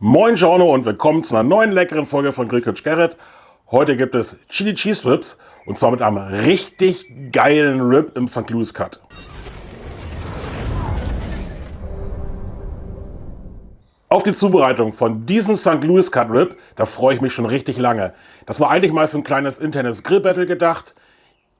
Moin Giorno und willkommen zu einer neuen leckeren Folge von Grillcoach Gerrit. Heute gibt es Chili Cheese Ribs und zwar mit einem richtig geilen Rib im St. Louis Cut. Auf die Zubereitung von diesem St. Louis Cut Rib, da freue ich mich schon richtig lange. Das war eigentlich mal für ein kleines internes Grillbattle gedacht.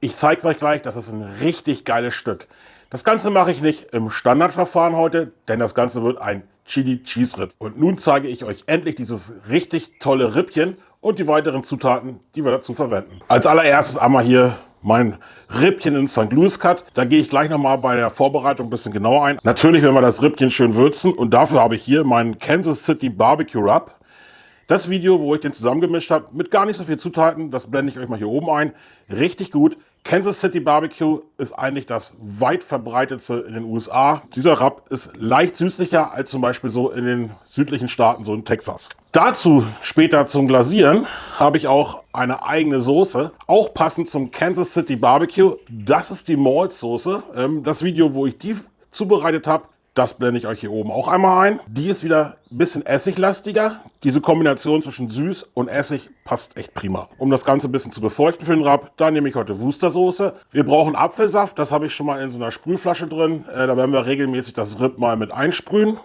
Ich zeige euch gleich, das ist ein richtig geiles Stück. Das Ganze mache ich nicht im Standardverfahren heute, denn das Ganze wird ein Chili Cheese Rib. Und nun zeige ich euch endlich dieses richtig tolle Rippchen und die weiteren Zutaten, die wir dazu verwenden. Als allererstes einmal hier mein Rippchen in St. Louis Cut. Da gehe ich gleich nochmal bei der Vorbereitung ein bisschen genauer ein. Natürlich werden wir das Rippchen schön würzen und dafür habe ich hier meinen Kansas City Barbecue Rub. Das Video, wo ich den zusammengemischt habe, mit gar nicht so viel Zutaten, das blende ich euch mal hier oben ein. Richtig gut. Kansas City Barbecue ist eigentlich das weit verbreitetste in den USA. Dieser Rub ist leicht süßlicher als zum Beispiel so in den südlichen Staaten, so in Texas. Dazu später zum Glasieren habe ich auch eine eigene Soße, auch passend zum Kansas City Barbecue. Das ist die Malt Soße. Das Video, wo ich die zubereitet habe, das blende ich euch hier oben auch einmal ein. Die ist wieder ein bisschen essiglastiger. Diese Kombination zwischen süß und Essig passt echt prima. Um das Ganze ein bisschen zu befeuchten für den Rub, da nehme ich heute Worcestersoße. Wir brauchen Apfelsaft, das habe ich schon mal in so einer Sprühflasche drin. Da werden wir regelmäßig das Rib mal mit einsprühen.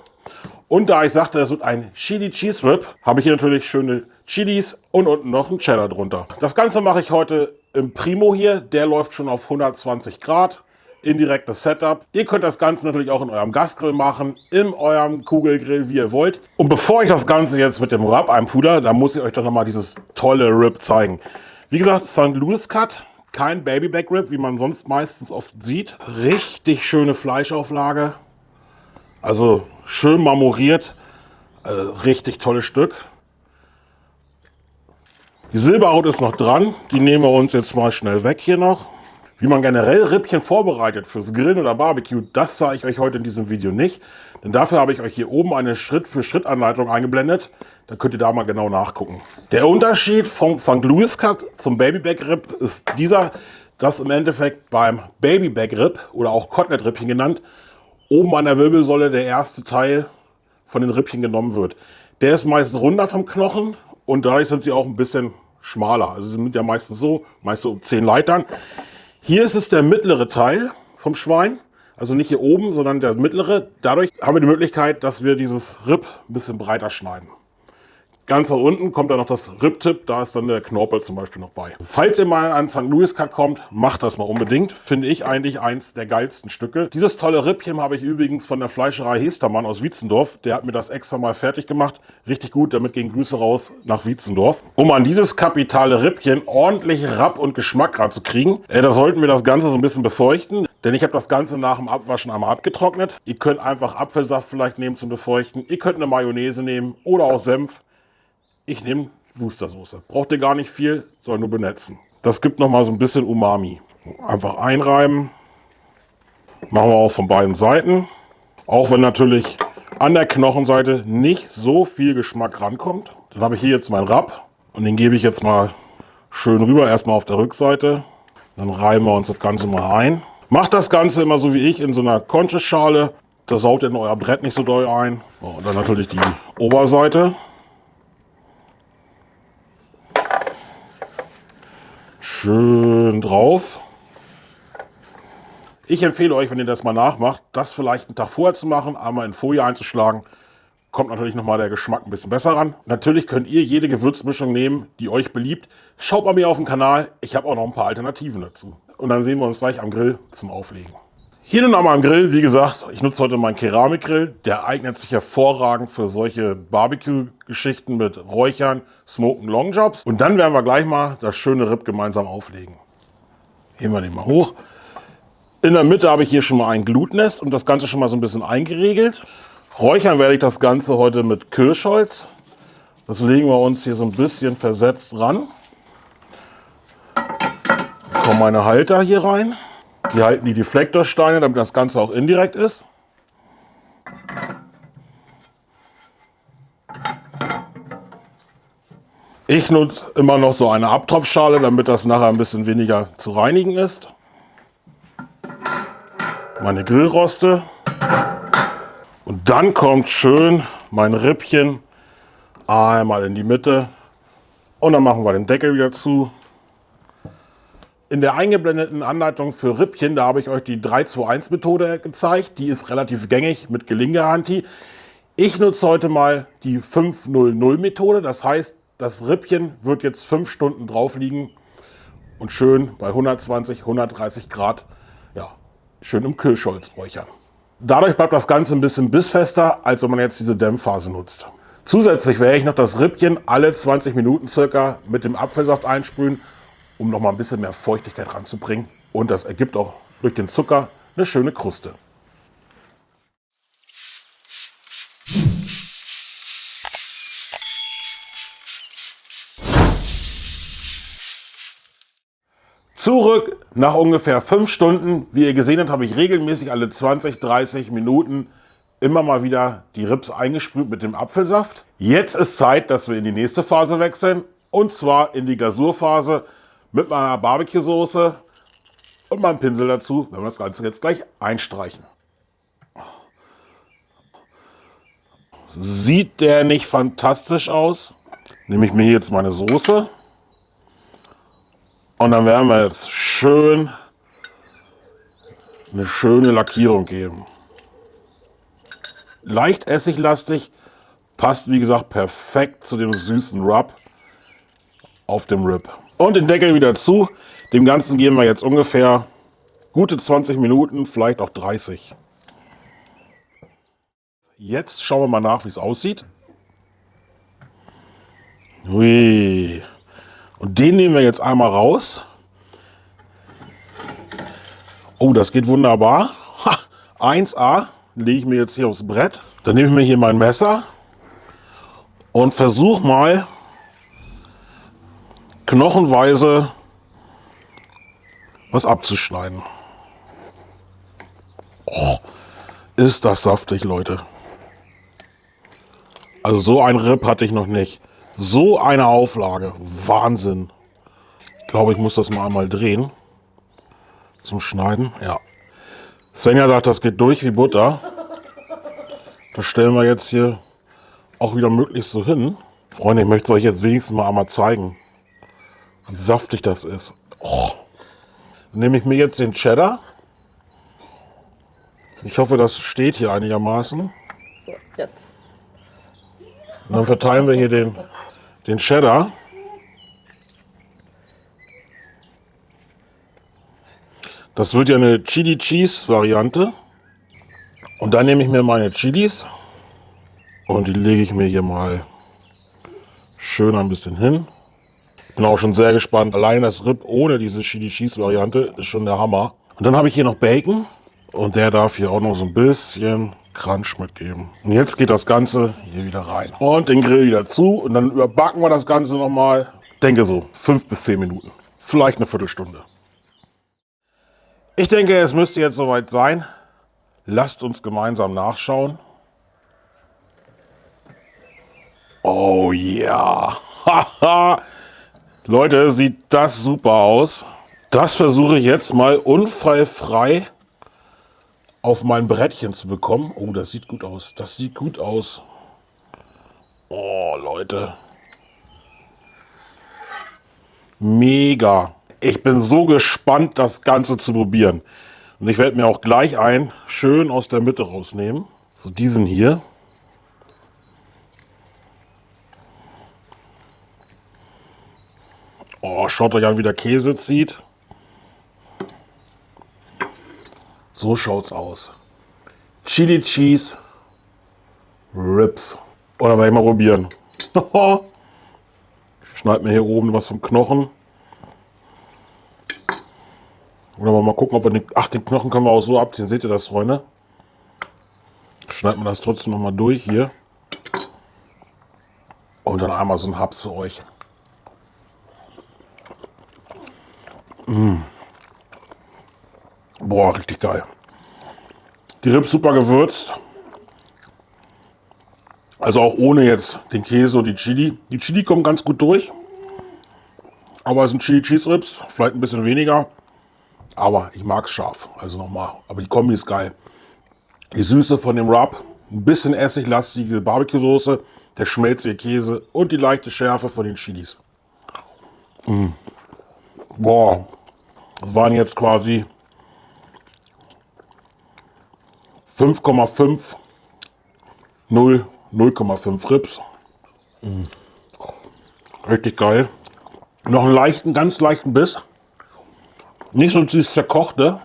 Und da ich sagte, es wird ein Chili Cheese Rib, habe ich hier natürlich schöne Chilis und unten noch einen Cheddar drunter. Das Ganze mache ich heute im Primo hier. Der läuft schon auf 120 Grad. Indirektes Setup. Ihr könnt das Ganze natürlich auch in eurem Gasgrill machen, in eurem Kugelgrill, wie ihr wollt. Und bevor ich das Ganze jetzt mit dem Rub einpuder, da muss ich euch doch nochmal dieses tolle Rib zeigen. Wie gesagt, St. Louis Cut, kein Babyback Rib, wie man sonst meistens oft sieht. Richtig schöne Fleischauflage, also schön marmoriert, richtig tolles Stück. Die Silberhaut ist noch dran, die nehmen wir uns jetzt mal schnell weg hier noch. Wie man generell Rippchen vorbereitet fürs Grillen oder Barbecue, das zeige ich euch heute in diesem Video nicht. Denn dafür habe ich euch hier oben eine Schritt-für-Schritt-Anleitung eingeblendet. Da könnt ihr da mal genau nachgucken. Der Unterschied vom St. Louis Cut zum Babyback Rib ist dieser, dass im Endeffekt beim Babyback Rib oder auch Kotelett Rippchen genannt, oben an der Wirbelsäule der erste Teil von den Rippchen genommen wird. Der ist meist runder vom Knochen und dadurch sind sie auch ein bisschen schmaler. Also sie sind ja meistens so 10 Leitern. Hier ist es der mittlere Teil vom Schwein, also nicht hier oben, sondern der mittlere. Dadurch haben wir die Möglichkeit, dass wir dieses Rib ein bisschen breiter schneiden. Ganz nach unten kommt dann noch das Rib-Tip, da ist dann der Knorpel zum Beispiel noch bei. Falls ihr mal an St. Louis Cut kommt, macht das mal unbedingt. Finde ich eigentlich eins der geilsten Stücke. Dieses tolle Rippchen habe ich übrigens von der Fleischerei Hestermann aus Wietzendorf. Der hat mir das extra mal fertig gemacht. Richtig gut, damit gehen Grüße raus nach Wietzendorf. Um an dieses kapitale Rippchen ordentlich Rab und Geschmack ranzukriegen, da sollten wir das Ganze so ein bisschen befeuchten. Denn ich habe das Ganze nach dem Abwaschen einmal abgetrocknet. Ihr könnt einfach Apfelsaft vielleicht nehmen zum Befeuchten. Ihr könnt eine Mayonnaise nehmen oder auch Senf. Ich nehme Worcestersoße. Braucht ihr gar nicht viel, soll nur benetzen. Das gibt noch mal so ein bisschen Umami. Einfach einreiben. Machen wir auch von beiden Seiten. Auch wenn natürlich an der Knochenseite nicht so viel Geschmack rankommt. Dann habe ich hier jetzt meinen Rub und den gebe ich jetzt mal schön rüber. Erstmal auf der Rückseite. Dann reiben wir uns das Ganze mal ein. Macht das Ganze immer so wie ich in so einer Conscious-Schale. Das saugt ihr in euer Brett nicht so doll ein. Und dann natürlich die Oberseite. Schön drauf. Ich empfehle euch, wenn ihr das mal nachmacht, das vielleicht einen Tag vorher zu machen, einmal in Folie einzuschlagen. Kommt natürlich nochmal der Geschmack ein bisschen besser ran. Natürlich könnt ihr jede Gewürzmischung nehmen, die euch beliebt. Schaut bei mir auf dem Kanal, ich habe auch noch ein paar Alternativen dazu. Und dann sehen wir uns gleich am Grill zum Auflegen. Hier nun einmal am Grill, wie gesagt, ich nutze heute meinen Keramikgrill. Der eignet sich hervorragend für solche Barbecue-Geschichten mit Räuchern, Smoken Long Jobs. Und dann werden wir gleich mal das schöne Rib gemeinsam auflegen. Heben wir den mal hoch. In der Mitte habe ich hier schon mal ein Glutnest und das Ganze schon mal so ein bisschen eingeregelt. Räuchern werde ich das Ganze heute mit Kirschholz. Das legen wir uns hier so ein bisschen versetzt ran. Da kommen meine Halter hier rein. Die halten die Deflektorsteine, damit das Ganze auch indirekt ist. Ich nutze immer noch so eine Abtropfschale, damit das nachher ein bisschen weniger zu reinigen ist. Meine Grillroste. Und dann kommt schön mein Rippchen Einmal in die Mitte und dann machen wir den Deckel wieder zu. In der eingeblendeten Anleitung für Rippchen, da habe ich euch die 3-2-1-Methode gezeigt. Die ist relativ gängig mit Gelinggarantie. Ich nutze heute mal die 5-0-0-Methode. Das heißt, das Rippchen wird jetzt 5 Stunden drauf liegen und schön bei 120, 130 Grad, ja, schön im Kühlscholz räuchern. Dadurch bleibt das Ganze ein bisschen bissfester, als wenn man jetzt diese Dämmphase nutzt. Zusätzlich werde ich noch das Rippchen alle 20 Minuten circa mit dem Apfelsaft einsprühen, um noch mal ein bisschen mehr Feuchtigkeit ranzubringen. Und das ergibt auch durch den Zucker eine schöne Kruste. Zurück nach ungefähr 5 Stunden. Wie ihr gesehen habt, habe ich regelmäßig alle 20, 30 Minuten immer mal wieder die Rips eingesprüht mit dem Apfelsaft. Jetzt ist Zeit, dass wir in die nächste Phase wechseln. Und zwar in die Glasurphase mit meiner Barbecue-Soße und meinem Pinsel dazu, wenn wir das Ganze jetzt gleich einstreichen. Sieht der nicht fantastisch aus? Nehme ich mir jetzt meine Soße. Und dann werden wir jetzt schön eine schöne Lackierung geben. Leicht essiglastig, passt wie gesagt perfekt zu dem süßen Rub auf dem Rib. Und den Deckel wieder zu. Dem Ganzen geben wir jetzt ungefähr gute 20 Minuten, vielleicht auch 30. Jetzt schauen wir mal nach, wie es aussieht. Ui. Und den nehmen wir jetzt einmal raus. Oh, das geht wunderbar. Ha, 1A. Lege ich mir jetzt hier aufs Brett. Dann nehme ich mir hier mein Messer und versuche mal knochenweise was abzuschneiden. Oh, ist das saftig, Leute. Also so ein Ripp hatte ich noch nicht. So eine Auflage. Wahnsinn. Ich glaube, ich muss das mal einmal drehen. Zum Schneiden. Ja. Svenja sagt, das geht durch wie Butter. Das stellen wir jetzt hier auch wieder möglichst so hin. Freunde, ich möchte es euch jetzt wenigstens mal einmal zeigen, wie saftig das ist. Oh. Dann nehme ich mir jetzt den Cheddar. Ich hoffe, das steht hier einigermaßen. So, jetzt. Und dann verteilen wir hier den Cheddar. Das wird ja eine Chili Cheese Variante. Und dann nehme ich mir meine Chilis und die lege ich mir hier mal schön ein bisschen hin. Ich bin auch schon sehr gespannt. Allein das Rib ohne diese Chili Cheese Variante ist schon der Hammer. Und dann habe ich hier noch Bacon und der darf hier auch noch so ein bisschen Crunch mitgeben. Und jetzt geht das Ganze hier wieder rein. Und den Grill wieder zu und dann überbacken wir das Ganze nochmal. Denke so 5 bis 10 Minuten. Vielleicht eine Viertelstunde. Ich denke, es müsste jetzt soweit sein. Lasst uns gemeinsam nachschauen. Oh ja. Haha. Leute, sieht das super aus. Das versuche ich jetzt mal unfallfrei auf mein Brettchen zu bekommen. Oh, das sieht gut aus. Das sieht gut aus. Oh, Leute. Mega. Ich bin so gespannt, das Ganze zu probieren. Und ich werde mir auch gleich einen schön aus der Mitte rausnehmen. So diesen hier. Oh, schaut euch an, wie der Käse zieht. So schaut's aus. Chili Cheese Rips. Und dann werde ich mal probieren. Ich schneide mir hier oben was vom Knochen. Oder mal gucken, ob wir den Knochen können wir auch so abziehen. Seht ihr das, Freunde? Schneidet man das trotzdem noch mal durch hier. Und dann einmal so ein Haps für euch. Boah, richtig geil. Die Rips super gewürzt. Also auch ohne jetzt den Käse und die Chili. Die Chili kommt ganz gut durch. Aber es sind Chili Cheese Rips. Vielleicht ein bisschen weniger. Aber ich mag es scharf. Also nochmal. Aber die Kombi ist geil. Die Süße von dem Rub. Ein bisschen essiglastige Barbecue-Soße. der schmelzige Käse und die leichte Schärfe von den Chilis. Boah, das waren jetzt quasi 5,5, 0,5 Rips. Richtig geil. Noch einen leichten, ganz leichten Biss. Nicht so dieses zerkochte.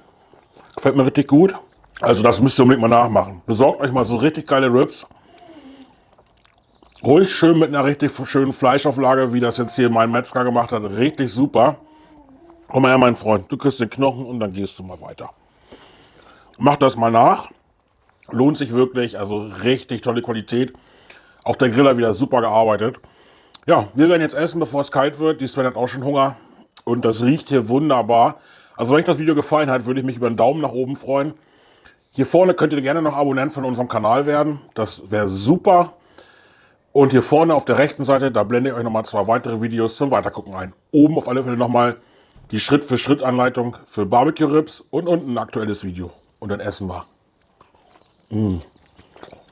Gefällt mir richtig gut. Also das müsst ihr unbedingt mal nachmachen. Besorgt euch mal so richtig geile Rips. Ruhig schön mit einer richtig schönen Fleischauflage, wie das jetzt hier mein Metzger gemacht hat. Richtig super. Komm mal her, mein Freund. Du kriegst den Knochen und dann gehst du mal weiter. Mach das mal nach. Lohnt sich wirklich. Also richtig tolle Qualität. Auch der Griller wieder super gearbeitet. Ja, wir werden jetzt essen, bevor es kalt wird. Die Sven hat auch schon Hunger. Und das riecht hier wunderbar. Also wenn euch das Video gefallen hat, würde ich mich über einen Daumen nach oben freuen. Hier vorne könnt ihr gerne noch Abonnent von unserem Kanal werden. Das wäre super. Und hier vorne auf der rechten Seite, da blende ich euch nochmal 2 weitere Videos zum Weitergucken ein. Oben auf alle Fälle nochmal die Schritt-für-Schritt-Anleitung für Barbecue-Rips und unten ein aktuelles Video. Und dann essen wir.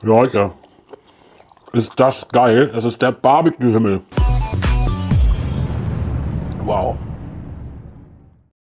Leute, ist das geil. Das ist der Barbecue-Himmel. Wow.